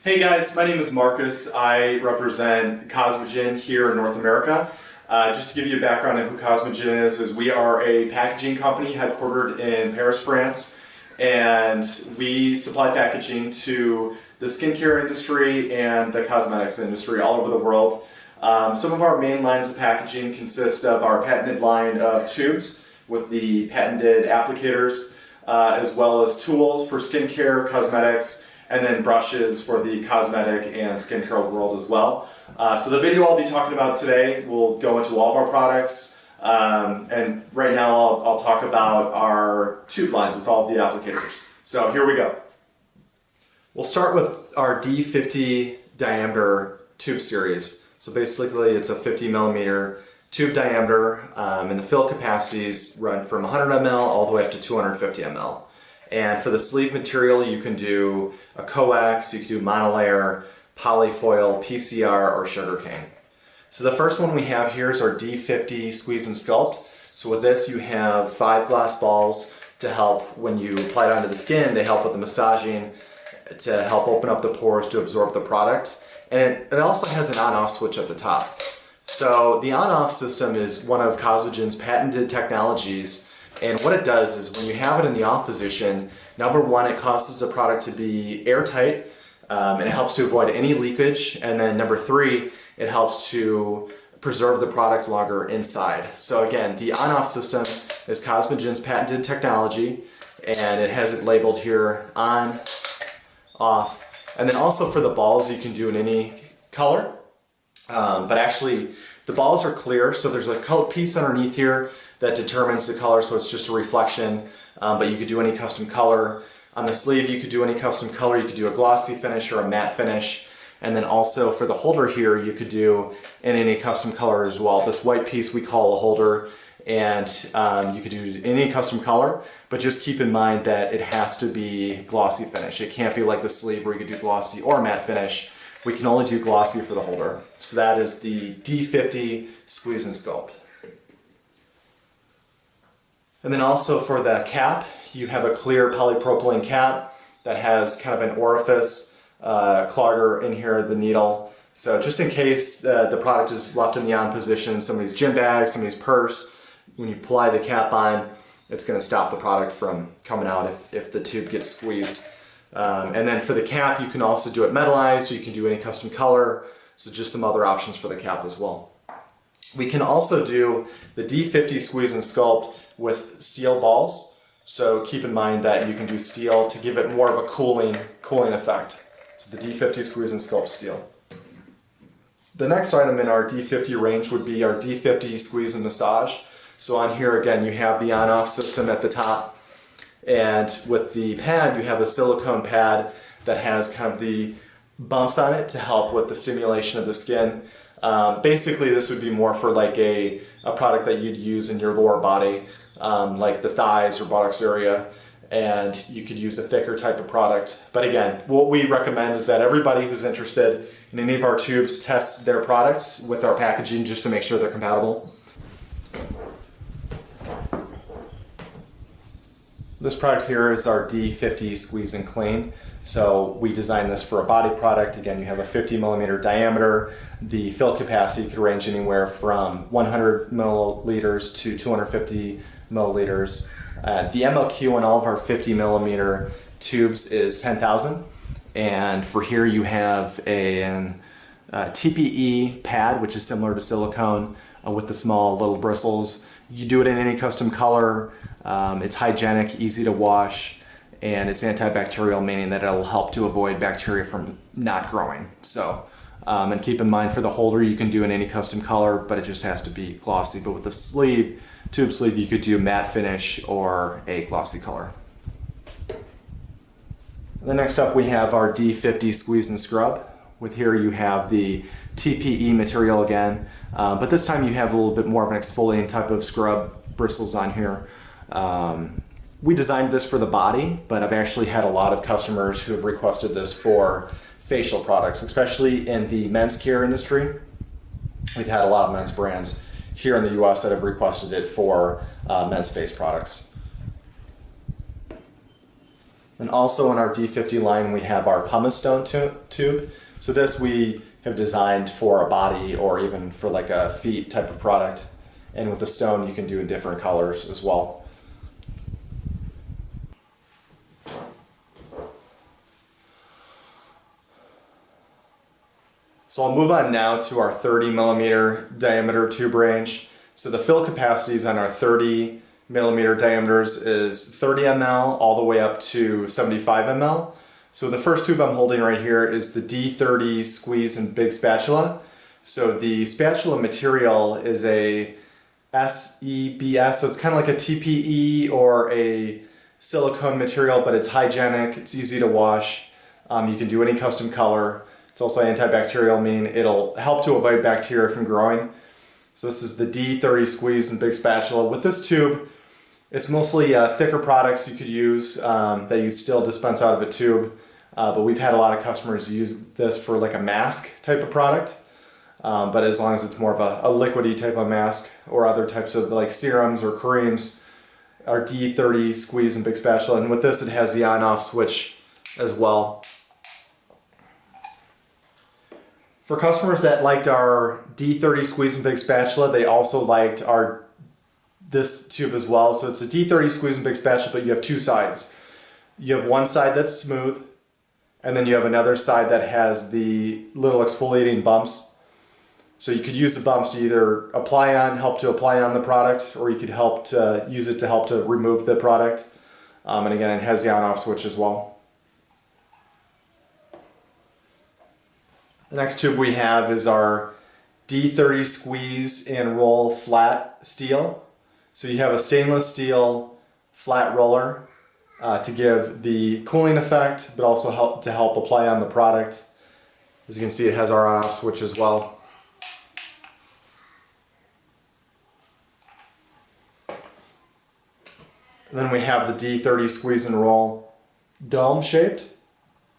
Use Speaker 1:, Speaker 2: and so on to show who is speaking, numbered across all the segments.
Speaker 1: Hey guys, my name is Marcus. I represent Cosmogen here in North America. Just to give you a background on who Cosmogen is we are a packaging company headquartered in Paris, France, and we supply packaging to the skincare industry and the cosmetics industry all over the world. Some of our main lines of packaging consist of our patented line of tubes with the patented applicators, as well as tools for skincare, cosmetics, and then brushes for the cosmetic and skincare world as well. So the video I'll be talking about today will go into all of our products, and right now I'll talk about our tube lines with all of the applicators. So here we go. We'll start with our D50 diameter tube series. So basically it's a 50 millimeter tube diameter, and the fill capacities run from 100 ml all the way up to 250 ml. And for the sleeve material, you can do a coax, you can do monolayer, polyfoil, PCR, or sugarcane. So the first one we have here is our D50 Squeeze and Sculpt. So with this, you have 5 glass balls to help when you apply it onto the skin. They help with the massaging to help open up the pores to absorb the product. And it also has an on-off switch at the top. So the on-off system is one of Cosmogen's patented technologies. And what it does is when you have it in the off position, number one, it causes the product to be airtight, and it helps to avoid any leakage. And then number three, it helps to preserve the product longer inside. So again, the on-off system is Cosmogen's patented technology, and it has it labeled here on, off. And then also for the balls, you can do in any color, but actually the balls are clear. So there's a color piece underneath here that determines the color, so it's just a reflection, but you could do any custom color. On the sleeve, you could do any custom color. You could do a glossy finish or a matte finish. And then also for the holder here, you could do in any custom color as well. This white piece we call a holder, and you could do any custom color, but just keep in mind that it has to be glossy finish. It can't be like the sleeve where you could do glossy or matte finish. We can only do glossy for the holder. So that is the D50 Squeeze and Sculpt. And then also for the cap, you have a clear polypropylene cap that has kind of an orifice clogger in here, the needle. So just in case the product is left in the on position, somebody's gym bag, somebody's purse, when you apply the cap on, it's going to stop the product from coming out if the tube gets squeezed. And then for the cap, you can also do it metallized, you can do any custom color, so just some other options for the cap as well. We can also do the D50 Squeeze and Sculpt with steel balls. So keep in mind that you can do steel to give it more of a cooling effect. So the D50 Squeeze and Sculpt steel. The next item in our D50 range would be our D50 Squeeze and Massage. So on here again, you have the on-off system at the top. And with the pad, you have a silicone pad that has kind of the bumps on it to help with the stimulation of the skin. Basically, this would be more for like a product that you'd use in your lower body, like the thighs or buttocks area, and you could use a thicker type of product. But again, what we recommend is that everybody who's interested in any of our tubes tests their products with our packaging just to make sure they're compatible. This product here is our D50 Squeeze and Clean. So we designed this for a body product. Again, you have a 50 millimeter diameter. The fill capacity could range anywhere from 100 milliliters to 250 milliliters. The MLQ on all of our 50 millimeter tubes is 10,000. And for here you have a TPE pad, which is similar to silicone with the small little bristles. You do it in any custom color. It's hygienic, easy to wash, and it's antibacterial, meaning that it'll help to avoid bacteria from not growing. So, and keep in mind for the holder, you can do in any custom color, but it just has to be glossy. But with the sleeve, tube sleeve, you could do matte finish or a glossy color. The next up we have our D50 Squeeze and Scrub. With here you have the TPE material again, but this time you have a little bit more of an exfoliating type of scrub bristles on here. We designed this for the body, but I've actually had a lot of customers who have requested this for facial products, especially in the men's care industry. We've had a lot of men's brands here in the US that have requested it for men's face products. And also in our D50 line, we have our pumice stone tube. So this we have designed for a body or even for like a feet type of product. And with the stone, you can do in different colors as well. So I'll move on now to our 30 millimeter diameter tube range. So the fill capacities on our 30 millimeter diameters is 30 ml all the way up to 75 ml. So the first tube I'm holding right here is the D30 squeeze and big spatula. So the spatula material is a SEBS, so it's kind of like a TPE or a silicone material, but it's hygienic, it's easy to wash. You can do any custom color. It's also antibacterial, meaning it'll help to avoid bacteria from growing. So this is the D30 squeeze and big spatula. With this tube, it's mostly thicker products you could use that you'd still dispense out of a tube. But we've had a lot of customers use this for like a mask type of product. But as long as it's more of a liquidy type of mask or other types of like serums or creams, our D30 squeeze and big spatula. And with this, it has the on-off switch as well. For customers that liked our D30 squeeze and big spatula, they also liked this tube as well. So it's a D30 squeeze and big spatula, but you have two sides. You have one side that's smooth, and then you have another side that has the little exfoliating bumps. So you could use the bumps to either help to apply on the product, or you could use it to help to remove the product. And again, it has the on-off switch as well. The next tube we have is our D30 squeeze and roll flat steel. So you have a stainless steel flat roller to give the cooling effect, but also help apply on the product. As you can see, it has our on-off switch as well. And then we have the D30 squeeze and roll dome shaped.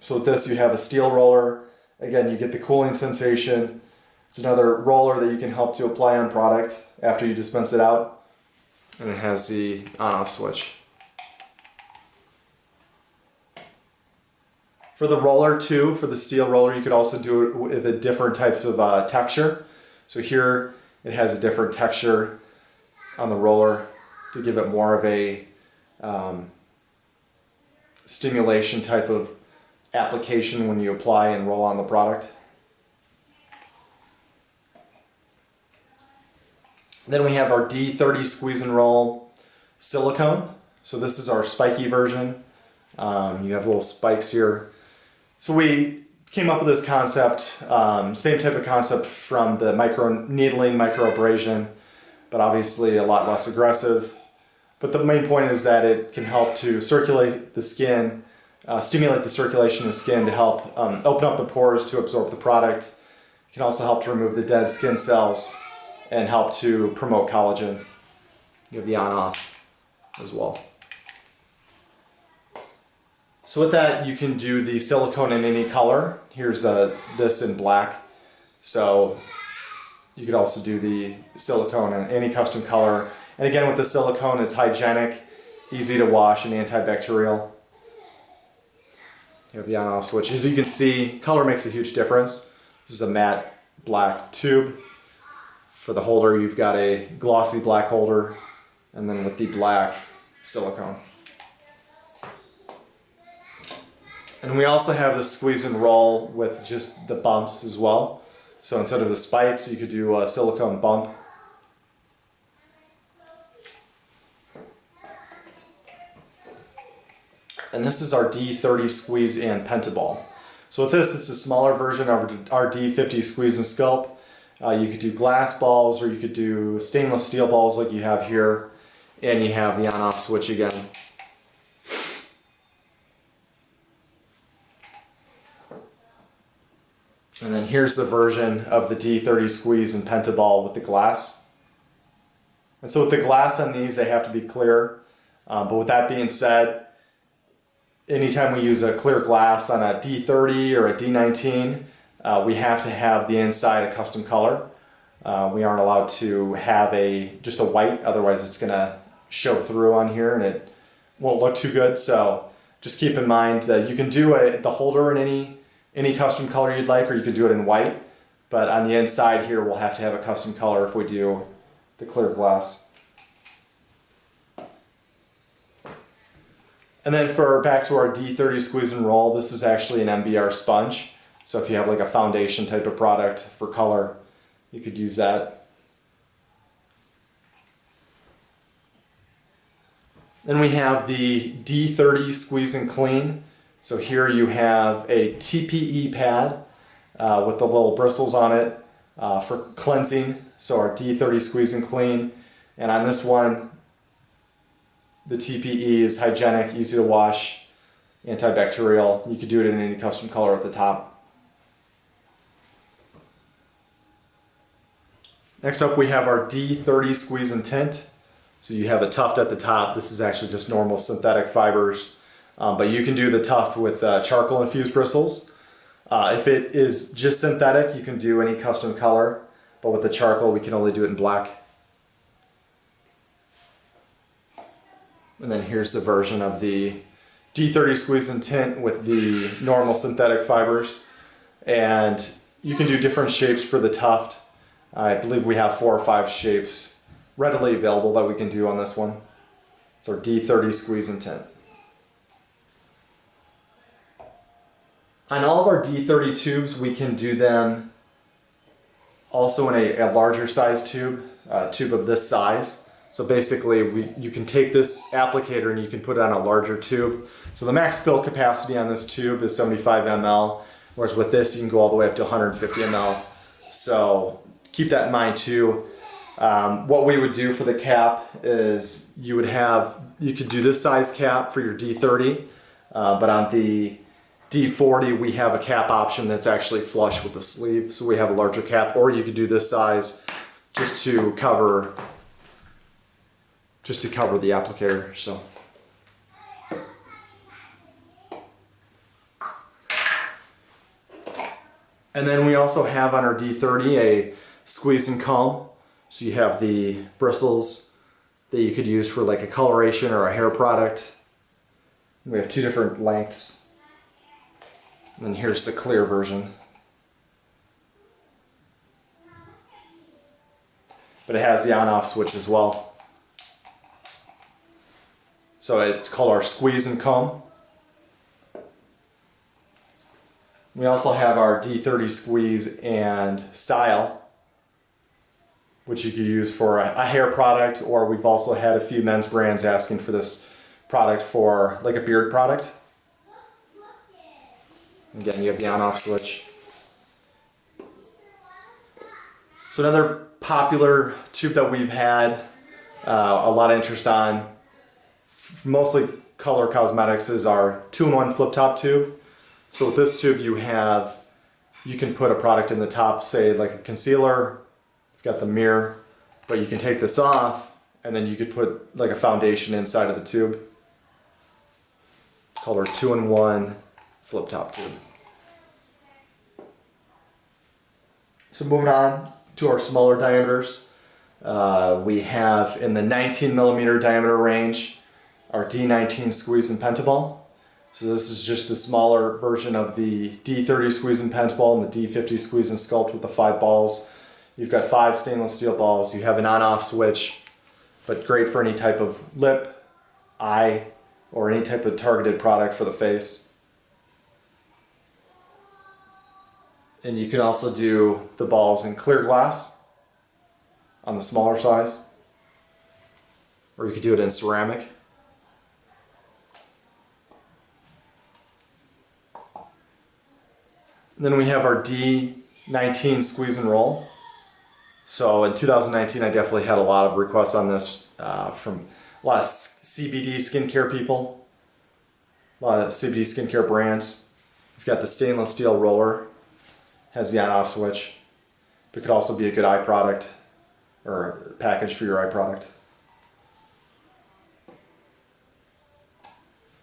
Speaker 1: So with this, you have a steel roller. Again, you get the cooling sensation. It's another roller that you can help to apply on product after you dispense it out. And it has the on-off switch. For the roller too, for the steel roller, you could also do it with a different types of texture. So here it has a different texture on the roller to give it more of a stimulation type of application when you apply and roll on the product. Then we have our D30 squeeze and roll silicone. So this is our spiky version. You have little spikes here. So we came up with this concept, same type of concept from the micro needling, micro abrasion, but obviously a lot less aggressive. But the main point is that it can help to circulate the skin, stimulate the circulation of the skin to help open up the pores to absorb the product. It can also help to remove the dead skin cells and help to promote collagen. You have the on-off as well. So with that, you can do the silicone in any color. Here's this in black. So you could also do the silicone in any custom color. And again, with the silicone, it's hygienic, easy to wash, and antibacterial. You have the on-off switch. As you can see, color makes a huge difference. This is a matte black tube. For the holder, you've got a glossy black holder, and then with the black silicone. And we also have the squeeze and roll with just the bumps as well. So instead of the spikes, you could do a silicone bump. And this is our D30 squeeze and pentaball. So with this, it's a smaller version of our D50 squeeze and sculpt. You could do glass balls, or you could do stainless steel balls like you have here, and you have the on-off switch again. And then here's the version of the D30 squeeze and pentaball with the glass. And so with the glass on these, they have to be clear. But with that being said, anytime we use a clear glass on a D30 or a D19, we have to have the inside a custom color. We aren't allowed to have just a white, otherwise it's going to show through on here and it won't look too good. So Just keep in mind that you can do the holder in any custom color you'd like, or you could do it in white. But on the inside here, we'll have to have a custom color if we do the clear glass. And then back to our D30 squeeze and roll, this is actually an MBR sponge. So if you have like a foundation type of product for color, you could use that. Then we have the D30 squeeze and clean. So here you have a TPE pad with the little bristles on it for cleansing. So our D30 squeeze and clean. And on this one, the TPE is hygienic, easy to wash, antibacterial. You could do it in any custom color at the top. Next up we have our D30 squeeze and tint. So you have a tuft at the top. This is actually just normal synthetic fibers, but you can do the tuft with charcoal infused bristles. If it is just synthetic, you can do any custom color, but with the charcoal we can only do it in black. And then here's the version of the D30 squeeze and tint with the normal synthetic fibers. And you can do different shapes for the tuft. I believe we have 4 or 5 shapes readily available that we can do on this one. It's our D30 squeeze and tint. On all of our D30 tubes, we can do them also in a larger size tube, a tube of this size. So basically, you can take this applicator and you can put it on a larger tube. So the max fill capacity on this tube is 75 ml, whereas with this you can go all the way up to 150 ml. So keep that in mind too. What we would do for the cap is you could do this size cap for your D30, but on the D40 we have a cap option that's actually flush with the sleeve, so we have a larger cap, or you could do this size just to cover the applicator. So and then we also have on our D30 a squeeze and comb. So you have the bristles that you could use for like a coloration or a hair product. We have 2 different lengths. And then here's the clear version. But it has the on-off switch as well. So it's called our squeeze and comb. We also have our D30 squeeze and style, which you could use for a hair product, or we've also had a few men's brands asking for this product for like a beard product. Again, you have the on-off switch. So another popular tube that we've had a lot of interest on, mostly color cosmetics, is our 2-in-1 flip top tube. So with this tube you can put a product in the top, say like a concealer. You've got the mirror, but you can take this off and then you could put like a foundation inside of the tube. It's called our 2-in-1 flip top tube. So moving on to our smaller diameters, we have in the 19 millimeter diameter range our D19 squeeze and pentaball. So this is just a smaller version of the D30 squeeze and pentaball and the D50 squeeze and sculpt with the 5 balls. You've got 5 stainless steel balls. You have an on-off switch, but great for any type of lip, eye, or any type of targeted product for the face. And you can also do the balls in clear glass on the smaller size, or you could do it in ceramic. And then we have our D19 squeeze and roll. So in 2019, I definitely had a lot of requests on this from a lot of CBD skincare people, a lot of CBD skincare brands. We've got the stainless steel roller, has the on-off switch, but could also be a good eye product or package for your eye product.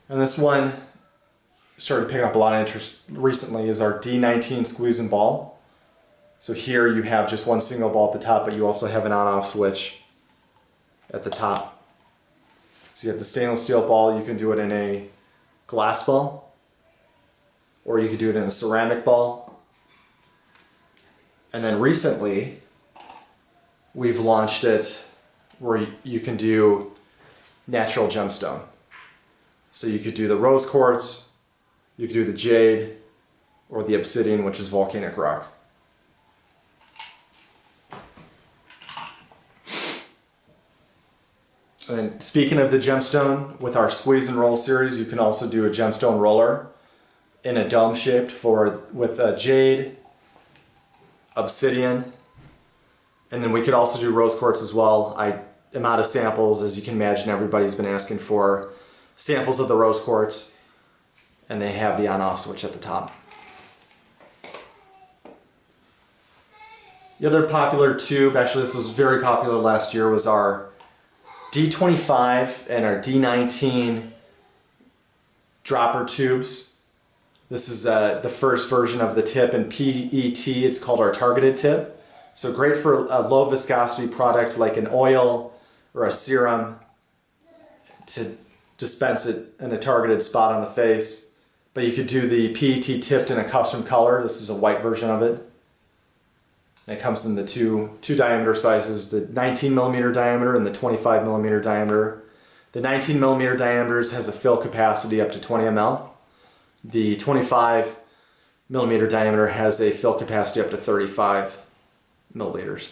Speaker 1: And this one started picking up a lot of interest recently is our D19 squeeze and ball. So here you have just one single ball at the top, but you also have an on-off switch at the top. So you have the stainless steel ball. You can do it in a
Speaker 2: glass ball, or you could do it in a ceramic ball. And then recently, we've launched it where you can do natural gemstone. So you could do the rose quartz, you could do the jade, or the obsidian, which is volcanic rock. And speaking of the gemstone, with our squeeze and roll series, you can also do a gemstone roller in a dome shaped with jade, obsidian, and then we could also do rose quartz as well. I am out of samples, as you can imagine. Everybody's been asking for samples of the rose quartz, and they have the on-off switch at the top. The other popular tube, actually this was very popular last year, was our D25 and our D19 dropper tubes. This is the first version of the tip in PET. It's called our targeted tip. So great for a low viscosity product like an oil or a serum to dispense it in a targeted spot on the face. But you could do the PET tipped in a custom color. This is a white version of it. And it comes in the two diameter sizes, the 19 millimeter diameter and the 25 millimeter diameter. The 19 millimeter diameters has a fill capacity up to 20 ml. The 25 millimeter diameter has a fill capacity up to 35 milliliters.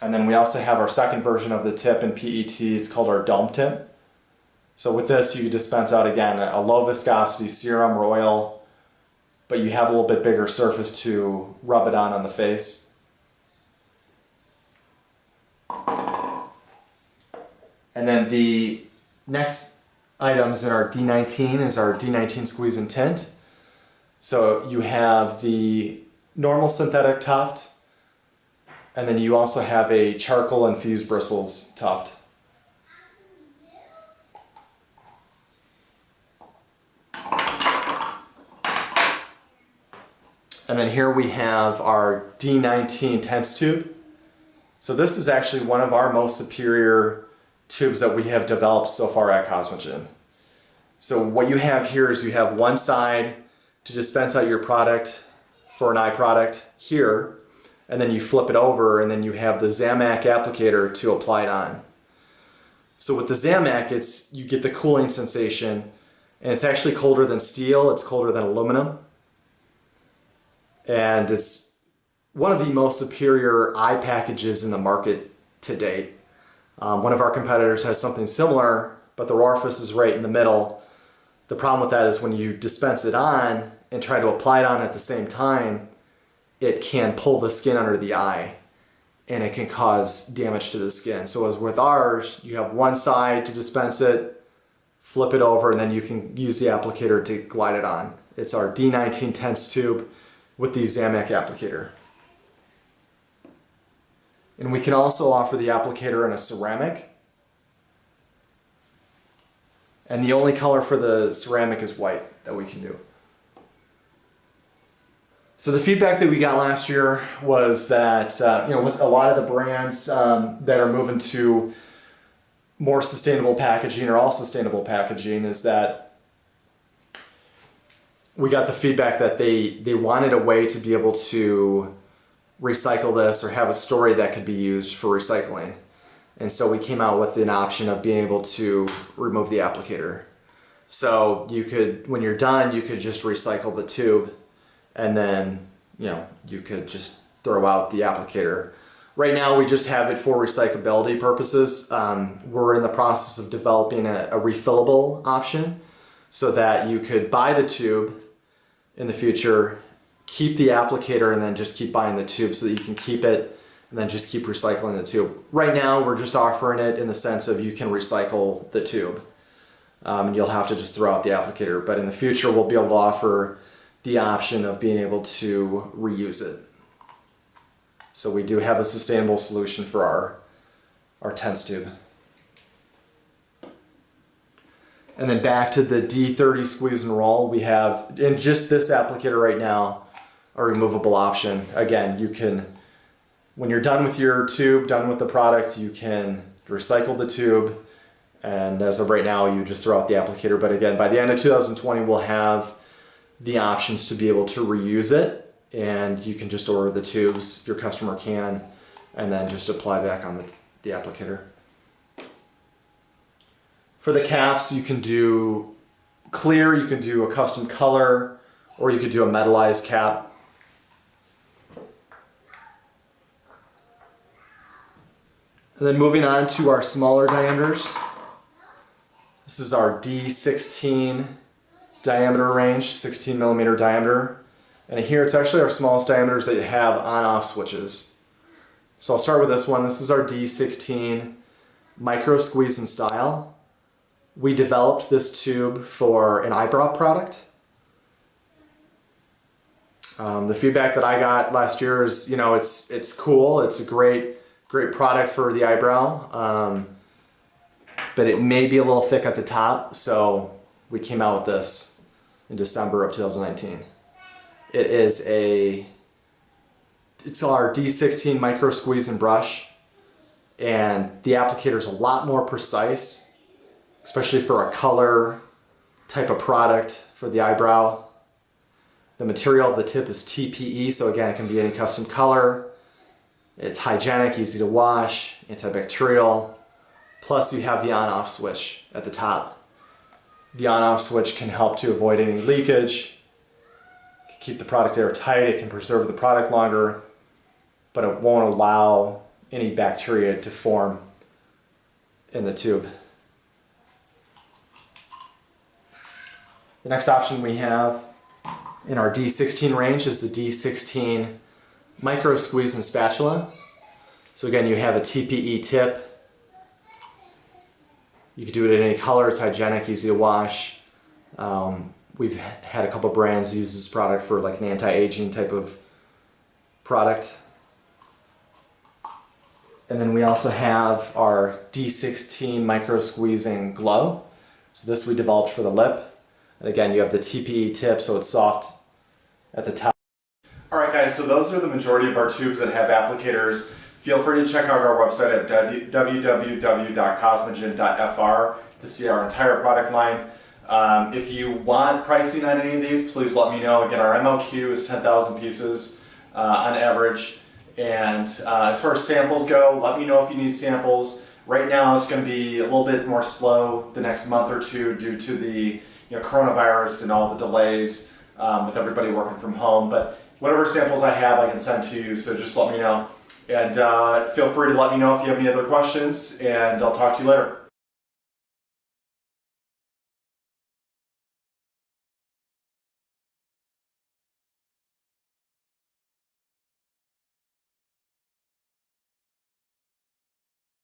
Speaker 2: And then we also have our second version of the tip in PET. It's called our dome tip. So with this, you can dispense out, again, a low viscosity serum or oil, but you have a little bit bigger surface to rub it on the face. And then the next items in our D19 is our D19 squeeze and tint. So you have the normal synthetic tuft, and then you also have a charcoal infused bristles tuft. And then here we have our D19 tense tube. So this is actually one of our most superior tubes that we have developed so far at Cosmogen. So what you have here is you have one side to dispense out your product for an eye product here, and then you flip it over and then you have the Zamac applicator to apply it on. So with the Zamac, you get the cooling sensation, and it's actually colder than steel, it's colder than aluminum. And it's one of the most superior eye packages in the market to date. One of our competitors has something similar, but the orifice is right in the middle. The problem with that is when you dispense it on and try to apply it on at the same time, it can pull the skin under the eye and it can cause damage to the skin. So as with ours, you have one side to dispense it, flip it over, and then you can use the applicator to glide it on. It's our D19 tense tube with the Zamac applicator. And we can also offer the applicator in a ceramic. And the only color for the ceramic is white that we can do. So the feedback that we got last year was that with a lot of the brands that are moving to more sustainable packaging or all sustainable packaging, is that we got the feedback that they wanted a way to be able to recycle this or have a story that could be used for recycling. And so we came out with an option of being able to remove the applicator. So you could, when you're done, you could just recycle the tube, and then you could just throw out the applicator. Right now we just have it for recyclability purposes. We're in the process of developing a refillable option so that you could buy the tube in the future, keep the applicator, and then just keep buying the tube so that you can keep it and then just keep recycling the tube. Right now we're just offering it in the sense of you can recycle the tube, and you'll have to just throw out the applicator. But in the future we'll be able to offer the option of being able to reuse it. So we do have a sustainable solution for our tense tube. And then back to the D30 squeeze and roll, we have, in just this applicator right now, a removable option. Again, you can, when you're done with your tube, done with the product, you can recycle the tube And as of right now, you just throw out the applicator. But again, by the end of 2020, we'll have the options to be able to reuse it, and you can just order the tubes, your customer can, and then just apply back on the applicator. For the caps, you can do clear, you can do a custom color, or you could do a metallized cap. And then moving on to our smaller diameters. This is our D16 diameter range, 16 millimeter diameter. And here it's actually our smallest diameters that have on-off switches. So I'll start with this one. This is our D16 micro squeeze and style. We developed this tube for an eyebrow product. The feedback that I got last year is, it's cool. It's a great product for the eyebrow, but it may be a little thick at the top. So we came out with this in December of 2019. It's our D16 micro squeeze and brush, and the applicator is a lot more precise, especially for a color type of product for the eyebrow. The material of the tip is TPE, so again, it can be any custom color. It's hygienic, easy to wash, antibacterial. Plus you have the on-off switch at the top. The on-off switch can help to avoid any leakage, keep the product airtight, it can preserve the product longer, but it won't allow any bacteria to form in the tube. The next option we have in our D16 range is the D16 micro squeeze and spatula. So again, you have a TPE tip. You can do it in any color, it's hygienic, easy to wash. We've had a couple brands use this product for like an anti-aging type of product. And then we also have our D16 micro squeezing glow. So this we developed for the lip. And again, you have the TPE tip, so it's soft at the top.
Speaker 1: All right, guys, so those are the majority of our tubes that have applicators. Feel free to check out our website at www.cosmogen.fr to see our entire product line. If you want pricing on any of these, please let me know. Again, our MLQ is 10,000 pieces on average. And as far as samples go, let me know if you need samples. Right now, it's going to be a little bit more slow the next month or two due to the coronavirus and all the delays with everybody working from home. But whatever samples I have, I can send to you, so just let me know. And feel free to let me know if you have any other questions, and I'll talk to you later.